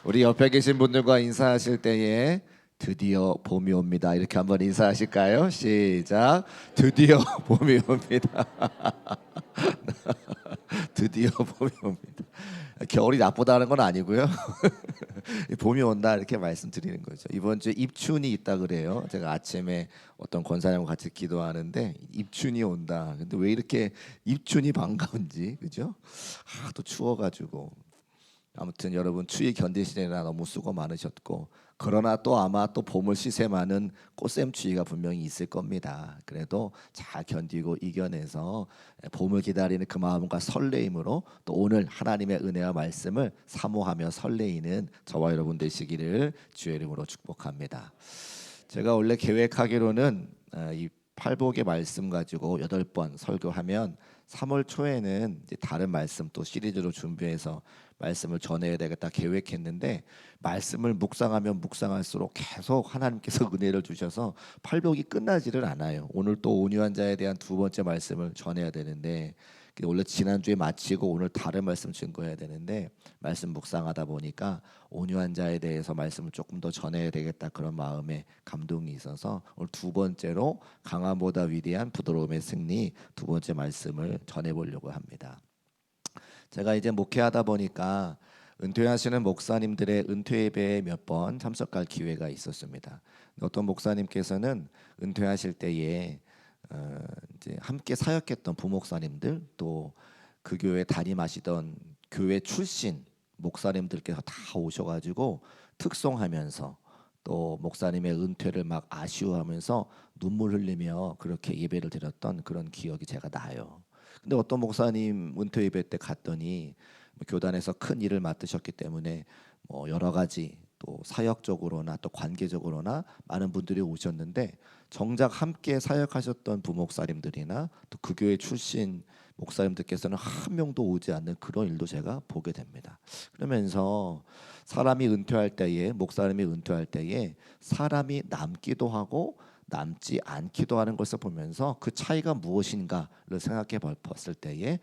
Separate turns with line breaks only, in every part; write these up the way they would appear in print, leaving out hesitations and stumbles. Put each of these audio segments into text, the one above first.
우리 옆에 계신 분들과 인사하실 때에 드디어 봄이 옵니다. 이렇게 한번 인사하실까요? 시작. 드디어 봄이 옵니다. 드디어 봄이 옵니다. 겨울이 나쁘다는 건 아니고요. 봄이 온다 이렇게 말씀드리는 거죠. 이번 주에 입춘이 있다 그래요. 제가 아침에 어떤 권사님과 같이 기도하는데 입춘이 온다. 근데 왜 이렇게 입춘이 반가운지, 그죠? 또 추워가지고. 아무튼 여러분 추위 견디시느라 너무 수고 많으셨고, 그러나 또 아마 또 봄을 시샘하는 꽃샘추위가 분명히 있을 겁니다. 그래도 잘 견디고 이겨내서 봄을 기다리는 그 마음과 설레임으로 또 오늘 하나님의 은혜와 말씀을 사모하며 설레이는 저와 여러분 되시기를 주의 이름으로 축복합니다. 제가 원래 계획하기로는 이 팔복의 말씀 가지고 8번 설교하면 3월 초에는 이제 다른 말씀 또 시리즈로 준비해서 말씀을 전해야 되겠다 계획했는데, 말씀을 묵상하면 묵상할수록 계속 하나님께서 은혜를 주셔서 팔복이 끝나지를 않아요. 오늘 또 온유한 자에 대한 두 번째 말씀을 전해야 되는데, 원래 지난주에 마치고 오늘 다른 말씀 증거해야 되는데, 말씀 묵상하다 보니까 온유한 자에 대해서 말씀을 조금 더 전해야 되겠다 그런 마음에 감동이 있어서 오늘 두 번째로 강함보다 위대한 부드러움의 승리 두 번째 말씀을 전해보려고 합니다. 제가 이제 목회하다 보니까 은퇴하시는 목사님들의 은퇴 예배에 몇 번 참석할 기회가 있었습니다. 어떤 목사님께서는 은퇴하실 때에 이제 함께 사역했던 부목사님들, 또 그 교회 담임하시던 교회 출신 목사님들께서 다 오셔가지고 특송하면서 또 목사님의 은퇴를 막 아쉬워하면서 눈물 흘리며 그렇게 예배를 드렸던 그런 기억이 제가 나요. 근데 어떤 목사님 은퇴 예배 때 갔더니 교단에서 큰 일을 맡으셨기 때문에 여러 가지 또 사역적으로나 또 관계적으로나 많은 분들이 오셨는데, 정작 함께 사역하셨던 부목사님들이나 또 그 교회 출신 목사님들께서는 한 명도 오지 않는 그런 일도 제가 보게 됩니다. 그러면서 사람이 은퇴할 때에, 목사님이 은퇴할 때에 사람이 남기도 하고 남지 않기도 하는 것을 보면서 그 차이가 무엇인가를 생각해 봤을 때에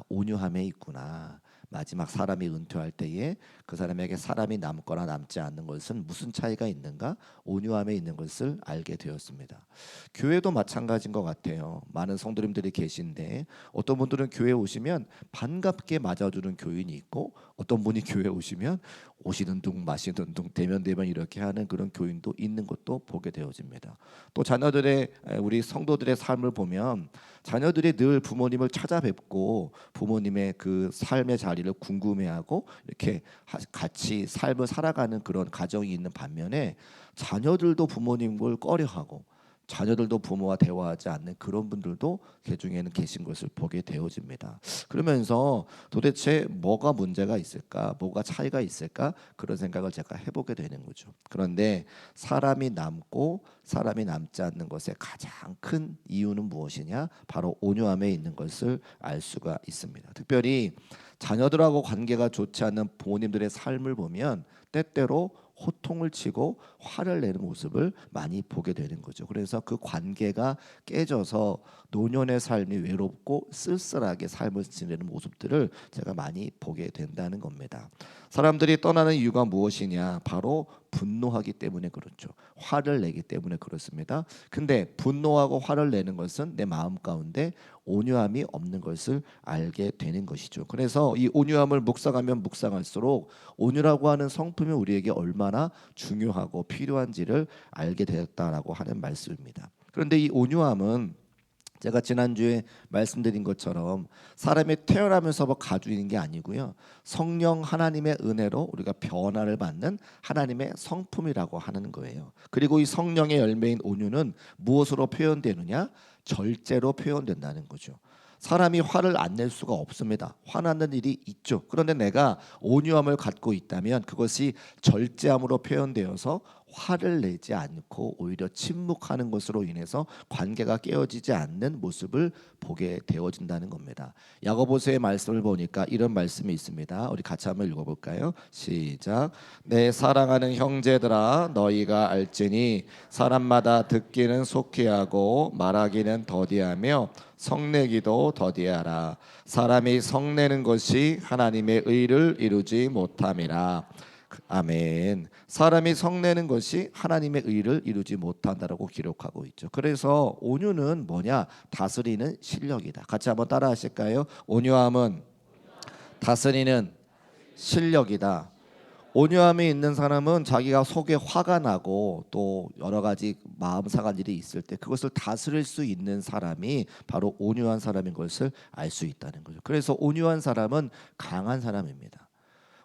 온유함에 있구나. 마지막 사람이 은퇴할 때에 그 사람에게 사람이 남거나 남지 않는 것은 무슨 차이가 있는가? 온유함에 있는 것을 알게 되었습니다. 교회도 마찬가지인 것 같아요. 많은 성도님들이 계신데 어떤 분들은 교회 오시면 반갑게 맞아주는 교인이 있고, 어떤 분이 교회 오시면 오시는 둥 마시는 둥 대면 이렇게 하는 그런 교인도 있는 것도 보게 되어집니다. 또 자녀들의, 우리 성도들의 삶을 보면 자녀들이 늘 부모님을 찾아뵙고 부모님의 그 삶의 자리를 궁금해하고 이렇게 같이 삶을 살아가는 그런 가정이 있는 반면에, 자녀들도 부모님을 꺼려하고 자녀들도 부모와 대화하지 않는 그런 분들도 그 중에는 계신 것을 보게 되어집니다. 그러면서 도대체 뭐가 문제가 있을까, 뭐가 차이가 있을까, 그런 생각을 제가 해보게 되는 거죠. 그런데 사람이 남고 사람이 남지 않는 것의 가장 큰 이유는 무엇이냐? 바로 온유함에 있는 것을 알 수가 있습니다. 특별히 자녀들하고 관계가 좋지 않는 부모님들의 삶을 보면 때때로 호통을 치고 화를 내는 모습을 많이 보게 되는 거죠. 그래서 그 관계가 깨져서 노년의 삶이 외롭고 쓸쓸하게 삶을 지내는 모습들을 제가 많이 보게 된다는 겁니다. 사람들이 떠나는 이유가 무엇이냐? 바로 분노하기 때문에 그렇죠. 화를 내기 때문에 그렇습니다. 근데 분노하고 화를 내는 것은 내 마음 가운데 온유함이 없는 것을 알게 되는 것이죠. 그래서 이 온유함을 묵상하면 묵상할수록 온유라고 하는 성품이 우리에게 얼마나 중요하고 필요한지를 알게 되었다라고 하는 말씀입니다. 그런데 이 온유함은 제가 지난주에 말씀드린 것처럼 사람이 태어나면서 가지고 있는 게 아니고요, 성령 하나님의 은혜로 우리가 변화를 받는 하나님의 성품이라고 하는 거예요. 그리고 이 성령의 열매인 온유는 무엇으로 표현되느냐? 절제로 표현된다는 거죠. 사람이 화를 안 낼 수가 없습니다. 화나는 일이 있죠. 그런데 내가 온유함을 갖고 있다면 그것이 절제함으로 표현되어서 화를 내지 않고 오히려 침묵하는 것으로 인해서 관계가 깨어지지 않는 모습을 보게 되어진다는 겁니다. 야고보서의 말씀을 보니까 이런 말씀이 있습니다. 우리 같이 한번 읽어볼까요? 시작. 내 사랑하는 형제들아, 너희가 알지니 사람마다 듣기는 속히 하고 말하기는 더디하며 성내기도 더디하라. 사람이 성내는 것이 하나님의 의를 이루지 못함이라. 아멘. 사람이 성내는 것이 하나님의 의를 이루지 못한다라고 기록하고 있죠. 그래서 온유는 뭐냐? 다스리는 실력이다. 같이 한번 따라 하실까요? 온유함은 다스리는 실력이다. 온유함이 있는 사람은 자기가 속에 화가 나고 또 여러 가지 마음 상한 일이 있을 때 그것을 다스릴 수 있는 사람이 바로 온유한 사람인 것을 알 수 있다는 거죠. 그래서 온유한 사람은 강한 사람입니다.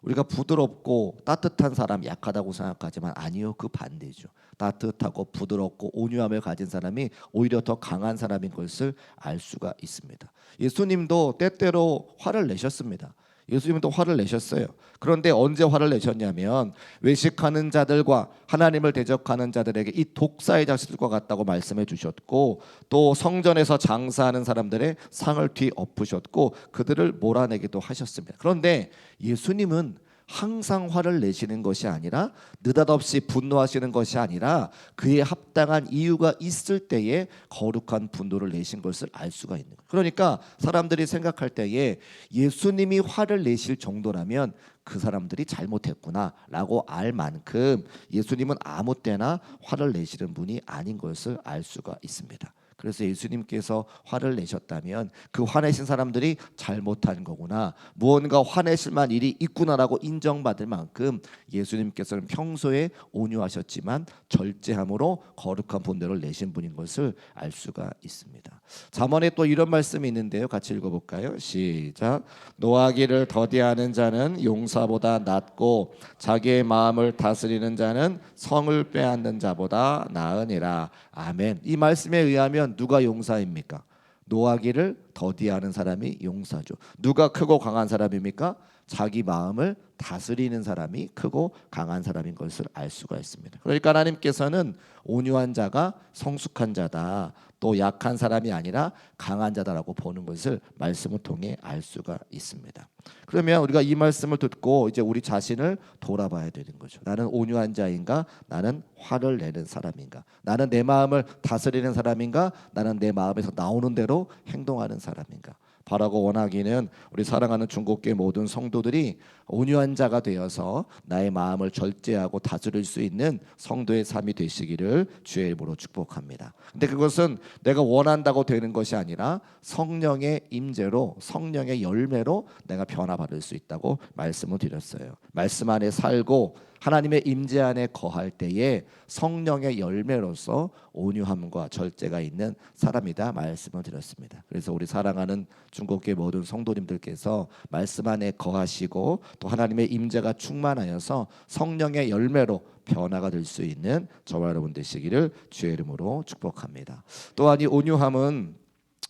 우리가 부드럽고 따뜻한 사람 약하다고 생각하지만 아니요, 그 반대죠. 따뜻하고 부드럽고 온유함을 가진 사람이 오히려 더 강한 사람인 것을 알 수가 있습니다. 예수님도 때때로 화를 내셨습니다. 예수님도 화를 내셨어요. 그런데 언제 화를 내셨냐면 외식하는 자들과 하나님을 대적하는 자들에게 이 독사의 자식들과 같다고 말씀해 주셨고, 또 성전에서 장사하는 사람들의 상을 뒤엎으셨고 그들을 몰아내기도 하셨습니다. 그런데 예수님은 항상 화를 내시는 것이 아니라, 느닷없이 분노하시는 것이 아니라 그에 합당한 이유가 있을 때에 거룩한 분노를 내신 것을 알 수가 있는 거예요. 그러니까 사람들이 생각할 때에 예수님이 화를 내실 정도라면 그 사람들이 잘못했구나라고 알 만큼 예수님은 아무 때나 화를 내시는 분이 아닌 것을 알 수가 있습니다. 그래서 예수님께서 화를 내셨다면 그 화내신 사람들이 잘못한 거구나, 무언가 화내실 만한 일이 있구나라고 인정받을 만큼 예수님께서는 평소에 온유하셨지만 절제함으로 거룩한 분노를 내신 분인 것을 알 수가 있습니다. 잠언에 또 이런 말씀이 있는데요, 같이 읽어볼까요? 시작. 노하기를 더디하는 자는 용사보다 낫고 자기의 마음을 다스리는 자는 성을 빼앗는 자보다 나으니라. 아멘. 이 말씀에 의하면 누가 용사입니까? 노하기를 더디하는 사람이 용사죠. 누가 크고 강한 사람입니까? 자기 마음을 다스리는 사람이 크고 강한 사람인 것을 알 수가 있습니다. 그러니까 하나님께서는 온유한 자가 성숙한 자다, 또 약한 사람이 아니라 강한 자다라고 보는 것을 말씀을 통해 알 수가 있습니다. 그러면 우리가 이 말씀을 듣고 이제 우리 자신을 돌아봐야 되는 거죠. 나는 온유한 자인가? 나는 화를 내는 사람인가? 나는 내 마음을 다스리는 사람인가? 나는 내 마음에서 나오는 대로 행동하는 사람인가? 바라고 원하기는 우리 사랑하는 중국교회 모든 성도들이 온유한 자가 되어서 나의 마음을 절제하고 다스릴 수 있는 성도의 삶이 되시기를 주의 이름으로 축복합니다. 근데 그것은 내가 원한다고 되는 것이 아니라 성령의 임재로, 성령의 열매로 내가 변화받을 수 있다고 말씀을 드렸어요. 말씀 안에 살고 하나님의 임재 안에 거할 때에 성령의 열매로서 온유함과 절제가 있는 사람이다 말씀을 드렸습니다. 그래서 우리 사랑하는 중국교회 모든 성도님들께서 말씀 안에 거하시고 또 하나님의 임재가 충만하여서 성령의 열매로 변화가 될 수 있는 저와 여러분 되시기를 주의 이름으로 축복합니다. 또한 이 온유함은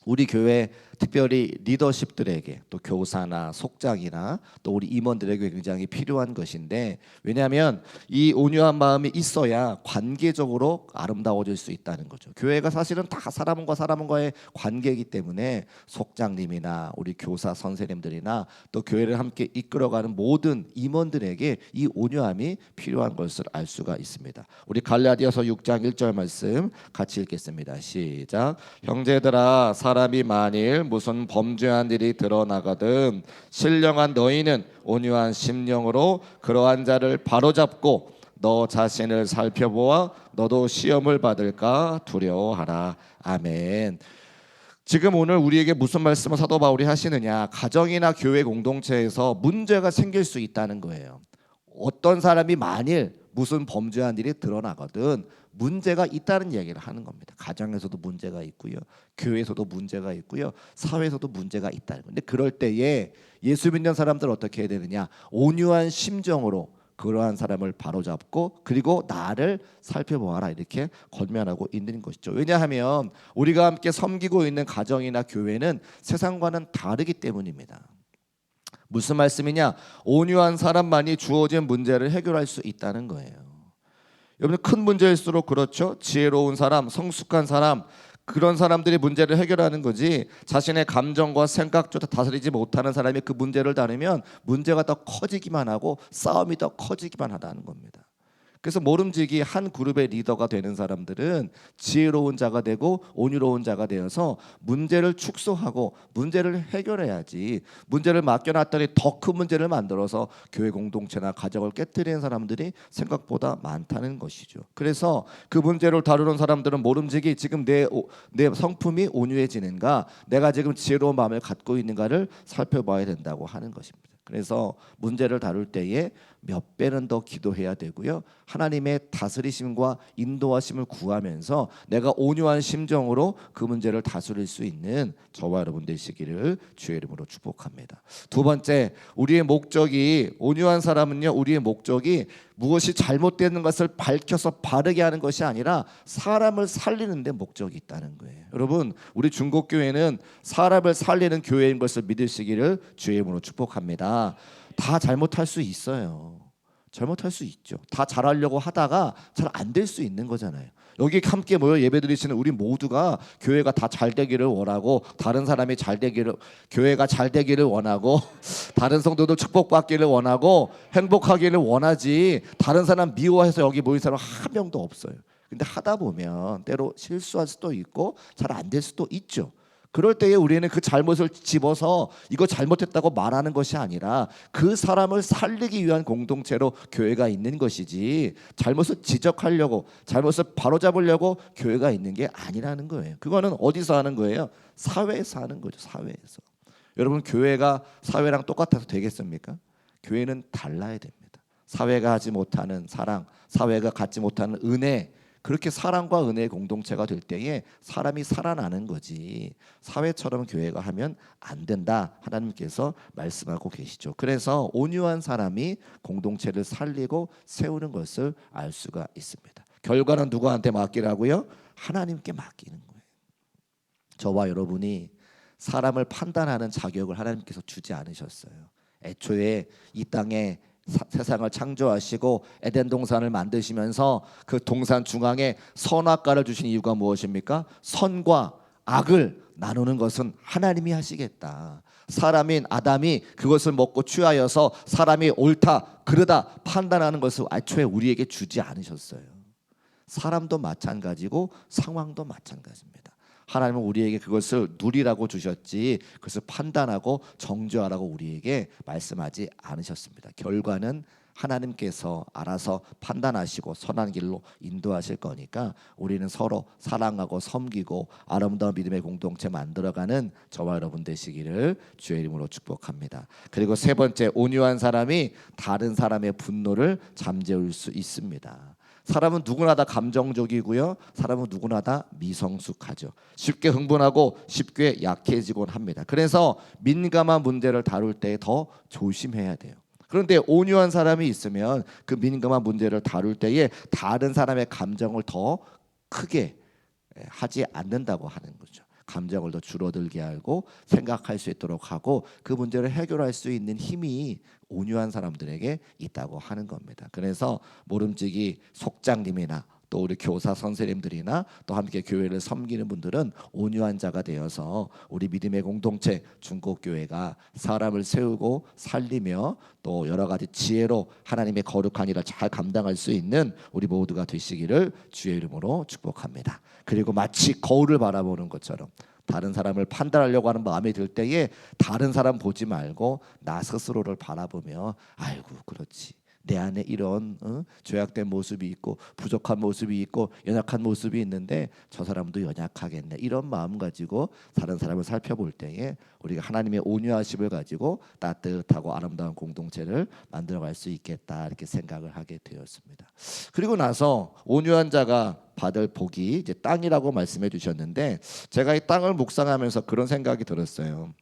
우리 교회 특별히 리더십들에게, 또 교사나 속장이나 또 우리 임원들에게 굉장히 필요한 것인데, 왜냐하면 이 온유한 마음이 있어야 관계적으로 아름다워질 수 있다는 거죠. 교회가 사실은 다 사람과 사람과의 관계이기 때문에 속장님이나 우리 교사 선생님들이나 또 교회를 함께 이끌어가는 모든 임원들에게 이 온유함이 필요한 것을 알 수가 있습니다. 우리 갈라디아서 6장 1절 말씀 같이 읽겠습니다. 시작. 형제들아, 사람이 만일 무슨 범죄한 일이 드러나거든 신령한 너희는 온유한 심령으로 그러한 자를 바로잡고 너 자신을 살펴보아 너도 시험을 받을까 두려워하라. 아멘. 지금 오늘 우리에게 무슨 말씀을 사도 바울이 하시느냐, 가정이나 교회 공동체에서 문제가 생길 수 있다는 거예요. 어떤 사람이 만일 무슨 범죄한 일이 드러나거든 문제가 있다는 얘기를 하는 겁니다. 가정에서도 문제가 있고요, 교회에서도 문제가 있고요, 사회에서도 문제가 있다는 건데, 그럴 때에 예수 믿는 사람들 어떻게 해야 되느냐, 온유한 심정으로 그러한 사람을 바로잡고 그리고 나를 살펴보아라, 이렇게 권면하고 있는 것이죠. 왜냐하면 우리가 함께 섬기고 있는 가정이나 교회는 세상과는 다르기 때문입니다. 무슨 말씀이냐, 온유한 사람만이 주어진 문제를 해결할 수 있다는 거예요. 여러분, 큰 문제일수록 그렇죠. 지혜로운 사람, 성숙한 사람, 그런 사람들이 문제를 해결하는 거지, 자신의 감정과 생각조차 다스리지 못하는 사람이 그 문제를 다루면 문제가 더 커지기만 하고 싸움이 더 커지기만 하다는 겁니다. 그래서 모름지기 한 그룹의 리더가 되는 사람들은 지혜로운 자가 되고 온유로운 자가 되어서 문제를 축소하고 문제를 해결해야지, 문제를 맡겨놨더니 더 큰 문제를 만들어서 교회 공동체나 가정을 깨뜨리는 사람들이 생각보다 많다는 것이죠. 그래서 그 문제를 다루는 사람들은 모름지기 지금 내 성품이 온유해지는가, 내가 지금 지혜로운 마음을 갖고 있는가를 살펴봐야 된다고 하는 것입니다. 그래서 문제를 다룰 때에 몇 배는 더 기도해야 되고요, 하나님의 다스리심과 인도하심을 구하면서 내가 온유한 심정으로 그 문제를 다스릴 수 있는 저와 여러분 되시기를 주의 이름으로 축복합니다. 두 번째, 우리의 목적이, 온유한 사람은요, 우리의 목적이 무엇이 잘못되는 것을 밝혀서 바르게 하는 것이 아니라 사람을 살리는 데 목적이 있다는 거예요. 여러분, 우리 중국교회는 사람을 살리는 교회인 것을 믿으시기를 주의 이름으로 축복합니다. 다 잘못할 수 있어요. 잘못할 수 있죠. 다 잘하려고 하다가 잘 안 될 수 있는 거잖아요. 여기 함께 모여 예배드리시는 우리 모두가 교회가 다 잘 되기를 원하고, 다른 사람이 잘 되기를, 교회가 잘 되기를 원하고, 다른 성도들 축복받기를 원하고, 행복하기를 원하지, 다른 사람 미워해서 여기 모인 사람 한 명도 없어요. 근데 하다 보면 때로 실수할 수도 있고 잘 안 될 수도 있죠. 그럴 때에 우리는 그 잘못을 집어서 이거 잘못했다고 말하는 것이 아니라 그 사람을 살리기 위한 공동체로 교회가 있는 것이지, 잘못을 지적하려고, 잘못을 바로잡으려고 교회가 있는 게 아니라는 거예요. 그거는 어디서 하는 거예요? 사회에서 하는 거죠. 사회에서. 여러분, 교회가 사회랑 똑같아서 되겠습니까? 교회는 달라야 됩니다. 사회가 하지 못하는 사랑, 사회가 갖지 못하는 은혜, 그렇게 사랑과 은혜의 공동체가 될 때에 사람이 살아나는 거지, 사회처럼 교회가 하면 안 된다, 하나님께서 말씀하고 계시죠. 그래서 온유한 사람이 공동체를 살리고 세우는 것을 알 수가 있습니다. 결과는 누구한테 맡기라고요? 하나님께 맡기는 거예요. 저와 여러분이 사람을 판단하는 자격을 하나님께서 주지 않으셨어요. 애초에 이 땅에 세상을 창조하시고 에덴 동산을 만드시면서 그 동산 중앙에 선악과를 주신 이유가 무엇입니까? 선과 악을 나누는 것은 하나님이 하시겠다. 사람인 아담이 그것을 먹고 취하여서 사람이 옳다 그르다 판단하는 것을 애초에 우리에게 주지 않으셨어요. 사람도 마찬가지고 상황도 마찬가지입니다. 하나님은 우리에게 그것을 누리라고 주셨지, 그것을 판단하고 정죄하라고 우리에게 말씀하지 않으셨습니다. 결과는 하나님께서 알아서 판단하시고 선한 길로 인도하실 거니까 우리는 서로 사랑하고 섬기고 아름다운 믿음의 공동체 만들어가는 저와 여러분 되시기를 주의 이름으로 축복합니다. 그리고 세 번째, 온유한 사람이 다른 사람의 분노를 잠재울 수 있습니다. 사람은 누구나 다 감정적이고요, 사람은 누구나 다 미성숙하죠. 쉽게 흥분하고 쉽게 약해지곤 합니다. 그래서 민감한 문제를 다룰 때 더 조심해야 돼요. 그런데 온유한 사람이 있으면 그 민감한 문제를 다룰 때에 다른 사람의 감정을 더 크게 하지 않는다고 하는 거죠. 감정을 더 줄어들게 하고 생각할 수 있도록 하고 그 문제를 해결할 수 있는 힘이 온유한 사람들에게 있다고 하는 겁니다. 그래서 모름지기 속장님이나 또 우리 교사 선생님들이나 또 함께 교회를 섬기는 분들은 온유한 자가 되어서 우리 믿음의 공동체 중국교회가 사람을 세우고 살리며 또 여러 가지 지혜로 하나님의 거룩한 일을 잘 감당할 수 있는 우리 모두가 되시기를 주의 이름으로 축복합니다. 그리고 마치 거울을 바라보는 것처럼 다른 사람을 판단하려고 하는 마음이 들 때에 다른 사람 보지 말고 나 스스로를 바라보며, 아이고 그렇지, 내 안에 이런 죄악된 모습이 있고 부족한 모습이 있고 연약한 모습이 있는데 저 사람도 연약하겠네, 이런 마음 가지고 다른 사람을 살펴볼 때에 우리가 하나님의 온유하심을 가지고 따뜻하고 아름다운 공동체를 만들어갈 수 있겠다, 이렇게 생각을 하게 되었습니다. 그리고 나서 온유한 자가 받을 복이 이제 땅이라고 말씀해 주셨는데, 제가 이 땅을 묵상하면서 그런 생각이 들었어요.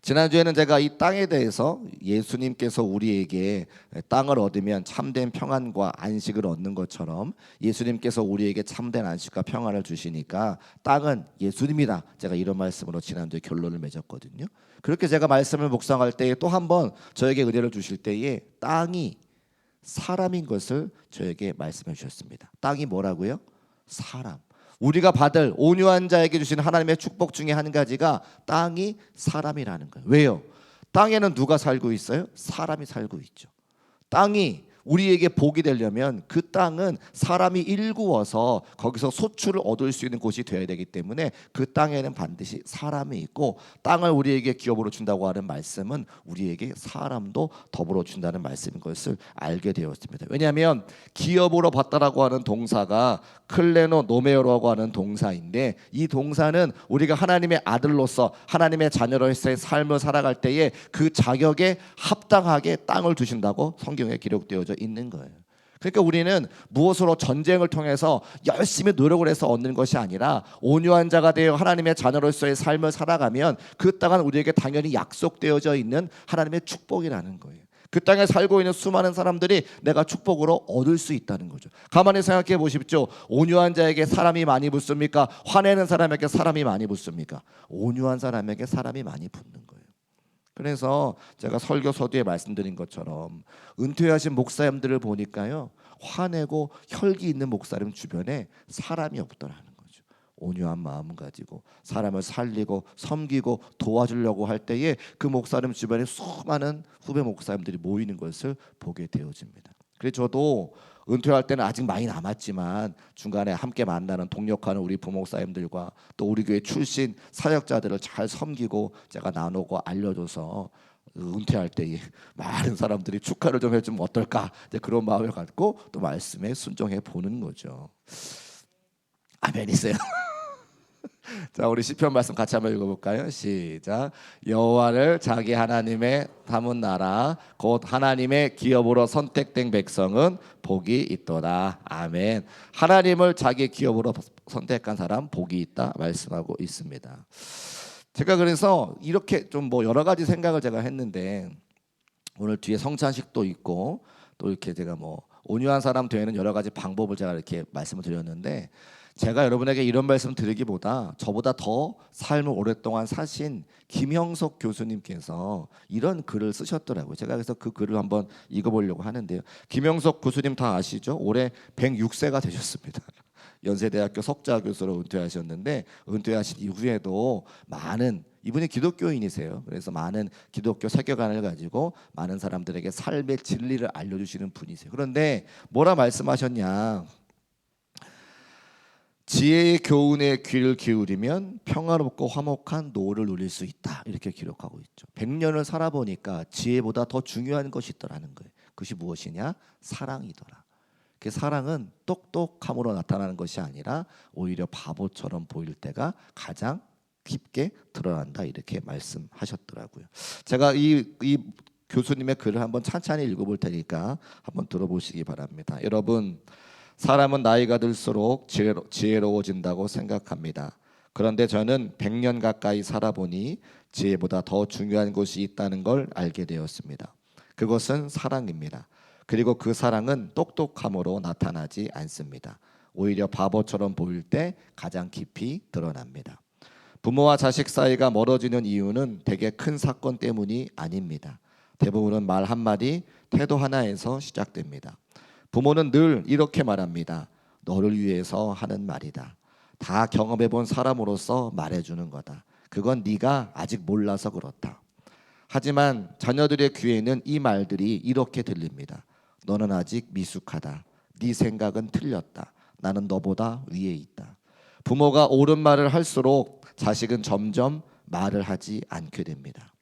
지난주에는 제가 이 땅에 대해서 예수님께서 우리에게 땅을 얻으면 참된 평안과 안식을 얻는 것처럼 예수님께서 우리에게 참된 안식과 평안을 주시니까 땅은 예수님이다, 제가 이런 말씀으로 지난주에 결론을 맺었거든요. 그렇게 제가 말씀을 묵상할 때에 또 한 번 저에게 은혜를 주실 때에 땅이 사람인 것을 저에게 말씀해 주셨습니다. 땅이 뭐라고요? 사람. 우리가 받을 온유한 자에게 주신 하나님의 축복 중에 한 가지가 땅이 사람이라는 거예요. 왜요? 땅에는 누가 살고 있어요? 사람이 살고 있죠. 땅이 우리에게 복이 되려면 그 땅은 사람이 일구어서 거기서 소출을 얻을 수 있는 곳이 되어야 되기 때문에 그 땅에는 반드시 사람이 있고, 땅을 우리에게 기업으로 준다고 하는 말씀은 우리에게 사람도 더불어 준다는 말씀인 것을 알게 되었습니다. 왜냐하면 기업으로 받다라고 하는 동사가 클레노 노메오라고 하는 동사인데, 이 동사는 우리가 하나님의 아들로서 하나님의 자녀로서의 삶을 살아갈 때에 그 자격에 합당하게 땅을 주신다고 성경에 기록되어져 있는 거예요. 그러니까 우리는 무엇으로 전쟁을 통해서 열심히 노력을 해서 얻는 것이 아니라 온유한 자가 되어 하나님의 자녀로서의 삶을 살아가면 그 땅은 우리에게 당연히 약속되어져 있는 하나님의 축복이라는 거예요. 그 땅에 살고 있는 수많은 사람들이 내가 축복으로 얻을 수 있다는 거죠. 가만히 생각해 보십시오. 온유한 자에게 사람이 많이 붙습니까? 화내는 사람에게 사람이 많이 붙습니까? 온유한 사람에게 사람이 많이 붙는 거예요. 그래서 제가 설교 서두에 말씀드린 것처럼 은퇴하신 목사님들을 보니까요, 화내고 혈기 있는 목사님 주변에 사람이 없더라는 거죠. 온유한 마음 가지고 사람을 살리고 섬기고 도와주려고 할 때에 그 목사님 주변에 수많은 후배 목사님들이 모이는 것을 보게 되어집니다. 그래서 저도 은퇴할 때는 아직 많이 남았지만 중간에 함께 만나는 동력하는 우리 부목사님들과 또 우리 교회 출신 사역자들을 잘 섬기고 제가 나누고 알려줘서 은퇴할 때에 많은 사람들이 축하를 좀 해주면 어떨까, 이제 그런 마음을 갖고 또 말씀에 순종해 보는 거죠. 아멘이세요? 자, 우리 시편 말씀 같이 한번 읽어볼까요? 시작. 여호와를 자기 하나님의 담은 나라 곧 하나님의 기업으로 선택된 백성은 복이 있도다. 아멘. 하나님을 자기 기업으로 선택한 사람 복이 있다 말씀하고 있습니다. 제가 그래서 이렇게 좀 뭐 여러 가지 생각을 제가 했는데, 오늘 뒤에 성찬식도 있고 또 이렇게 제가 뭐 온유한 사람 되는 여러 가지 방법을 제가 이렇게 말씀을 드렸는데, 제가 여러분에게 이런 말씀 드리기보다 저보다 더 삶을 오랫동안 사신 김형석 교수님께서 이런 글을 쓰셨더라고요. 제가 그래서 그 글을 한번 읽어보려고 하는데요. 김형석 교수님 다 아시죠? 올해 106세가 되셨습니다. 연세대학교 석좌 교수로 은퇴하셨는데, 은퇴하신 이후에도 많은, 이분이 기독교인이세요. 그래서 많은 기독교 세계관을 가지고 많은 사람들에게 삶의 진리를 알려주시는 분이세요. 그런데 뭐라 말씀하셨냐? 지혜의 교훈에 귀를 기울이면 평화롭고 화목한 노를 누릴 수 있다, 이렇게 기록하고 있죠. 100년을 살아보니까 지혜보다 더 중요한 것이 있더라는 거예요. 그것이 무엇이냐? 사랑이더라. 그 사랑은 똑똑함으로 나타나는 것이 아니라 오히려 바보처럼 보일 때가 가장 깊게 드러난다, 이렇게 말씀하셨더라고요. 제가 이 교수님의 글을 한번 찬찬히 읽어볼 테니까 한번 들어보시기 바랍니다. 여러분, 사람은 나이가 들수록 지혜로워진다고 생각합니다. 그런데 저는 100년 가까이 살아보니 지혜보다 더 중요한 것이 있다는 걸 알게 되었습니다. 그것은 사랑입니다. 그리고 그 사랑은 똑똑함으로 나타나지 않습니다. 오히려 바보처럼 보일 때 가장 깊이 드러납니다. 부모와 자식 사이가 멀어지는 이유는 대개 큰 사건 때문이 아닙니다. 대부분은 말 한마디, 태도 하나에서 시작됩니다. 부모는 늘 이렇게 말합니다. 너를 위해서 하는 말이다. 다 경험해본 사람으로서 말해주는 거다. 그건 네가 아직 몰라서 그렇다. 하지만 자녀들의 귀에는 이 말들이 이렇게 들립니다. 너는 아직 미숙하다. 네 생각은 틀렸다. 나는 너보다 위에 있다. 부모가 옳은 말을 할수록 자식은 점점 말을 하지 않게 됩니다.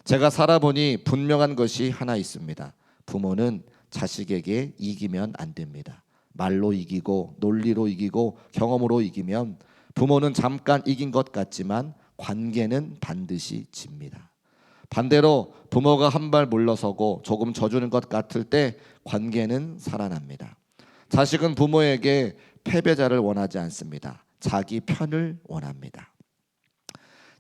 제가 살아보니 분명한 것이 하나 있습니다. 부모는 자식에게 이기면 안 됩니다. 말로 이기고 논리로 이기고 경험으로 이기면 부모는 잠깐 이긴 것 같지만 관계는 반드시 집니다. 반대로 부모가 한 발 물러서고 조금 져주는 것 같을 때 관계는 살아납니다. 자식은 부모에게 패배자를 원하지 않습니다. 자기 편을 원합니다.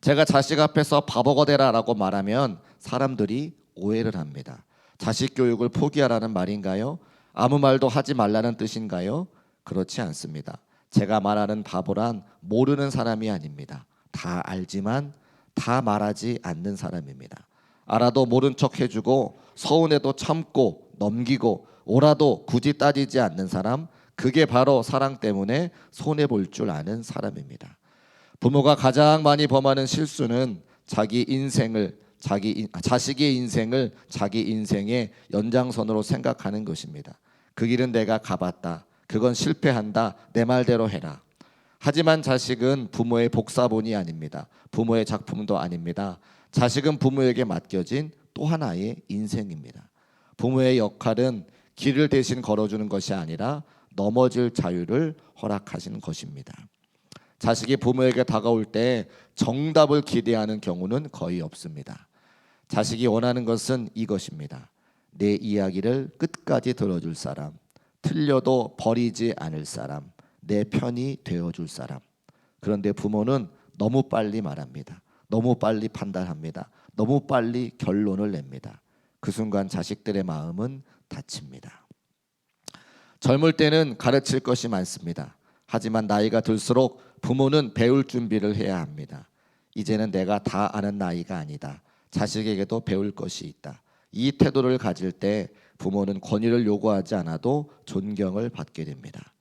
제가 자식 앞에서 바보가 되라라고 말하면 사람들이 오해를 합니다. 자식 교육을 포기하라는 말인가요? 아무 말도 하지 말라는 뜻인가요? 그렇지 않습니다. 제가 말하는 바보란 모르는 사람이 아닙니다. 다 알지만 다 말하지 않는 사람입니다. 알아도 모른 척 해주고 서운해도 참고 넘기고 오라도 굳이 따지지 않는 사람, 그게 바로 사랑 때문에 손해볼 줄 아는 사람입니다. 부모가 가장 많이 범하는 실수는 자기 인생을 자식의 인생을 자기 인생의 연장선으로 생각하는 것입니다. 그 길은 내가 가봤다. 그건 실패한다. 내 말대로 해라. 하지만 자식은 부모의 복사본이 아닙니다. 부모의 작품도 아닙니다. 자식은 부모에게 맡겨진 또 하나의 인생입니다. 부모의 역할은 길을 대신 걸어주는 것이 아니라 넘어질 자유를 허락하시는 것입니다. 자식이 부모에게 다가올 때 정답을 기대하는 경우는 거의 없습니다. 자식이 원하는 것은 이것입니다. 내 이야기를 끝까지 들어줄 사람, 틀려도 버리지 않을 사람, 내 편이 되어줄 사람. 그런데 부모는 너무 빨리 말합니다. 너무 빨리 판단합니다. 너무 빨리 결론을 냅니다. 그 순간 자식들의 마음은 다칩니다. 젊을 때는 가르칠 것이 많습니다. 하지만 나이가 들수록 부모는 배울 준비를 해야 합니다. 이제는 내가 다 아는 나이가 아니다. 자식에게도 배울 것이 있다. 이 태도를 가질 때 부모는 권위를 요구하지 않아도 존경을 받게 됩니다.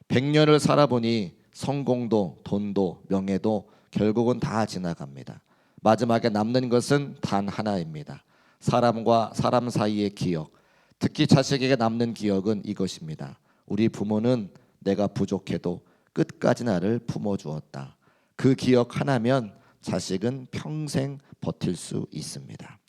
100년을 살아보니 성공도 돈도 명예도 결국은 다 지나갑니다. 마지막에 남는 것은 단 하나입니다. 사람과 사람 사이의 기억, 특히 자식에게 남는 기억은 이것입니다. 우리 부모는 내가 부족해도 끝까지 나를 품어주었다. 그 기억 하나면 자식은 평생 버틸 수 있습니다.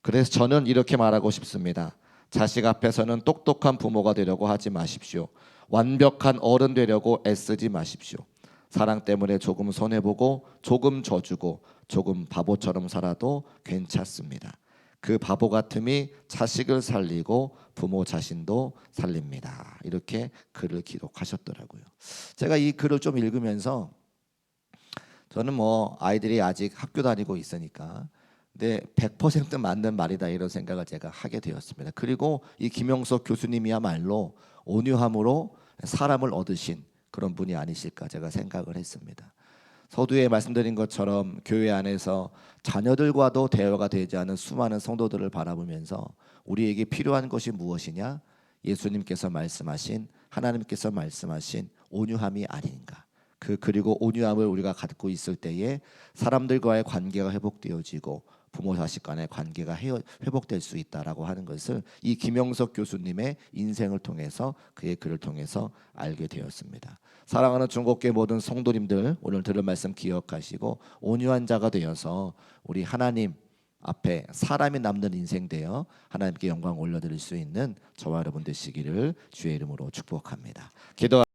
그래서 저는 이렇게 말하고 싶습니다. 자식 앞에서는 똑똑한 부모가 되려고 하지 마십시오. 완벽한 어른 되려고 애쓰지 마십시오. 사랑 때문에 조금 손해보고 조금 져주고 조금 바보처럼 살아도 괜찮습니다. 그 바보 같음이 자식을 살리고 부모 자신도 살립니다. 이렇게 글을 기록하셨더라고요. 제가 이 글을 좀 읽으면서 저는 아이들이 아직 학교 다니고 있으니까 근데 100% 맞는 말이다 이런 생각을 제가 하게 되었습니다. 그리고 이 김영석 교수님이야말로 온유함으로 사람을 얻으신 그런 분이 아니실까 제가 생각을 했습니다. 서두에 말씀드린 것처럼 교회 안에서 자녀들과도 대화가 되지 않은 수많은 성도들을 바라보면서 우리에게 필요한 것이 무엇이냐? 예수님께서 말씀하신 하나님께서 말씀하신 온유함이 아닌가? 그리고 온유함을 우리가 갖고 있을 때에 사람들과의 관계가 회복되어지고 부모 자식 간의 관계가 회복될 수 있다라고 하는 것을 이 김영석 교수님의 인생을 통해서 그의 글을 통해서 알게 되었습니다. 사랑하는 중국교회 모든 성도님들 오늘 들은 말씀 기억하시고 온유한 자가 되어서 우리 하나님 앞에 사람이 남는 인생 되어 하나님께 영광 올려드릴 수 있는 저와 여러분 되시기를 주의 이름으로 축복합니다. 기도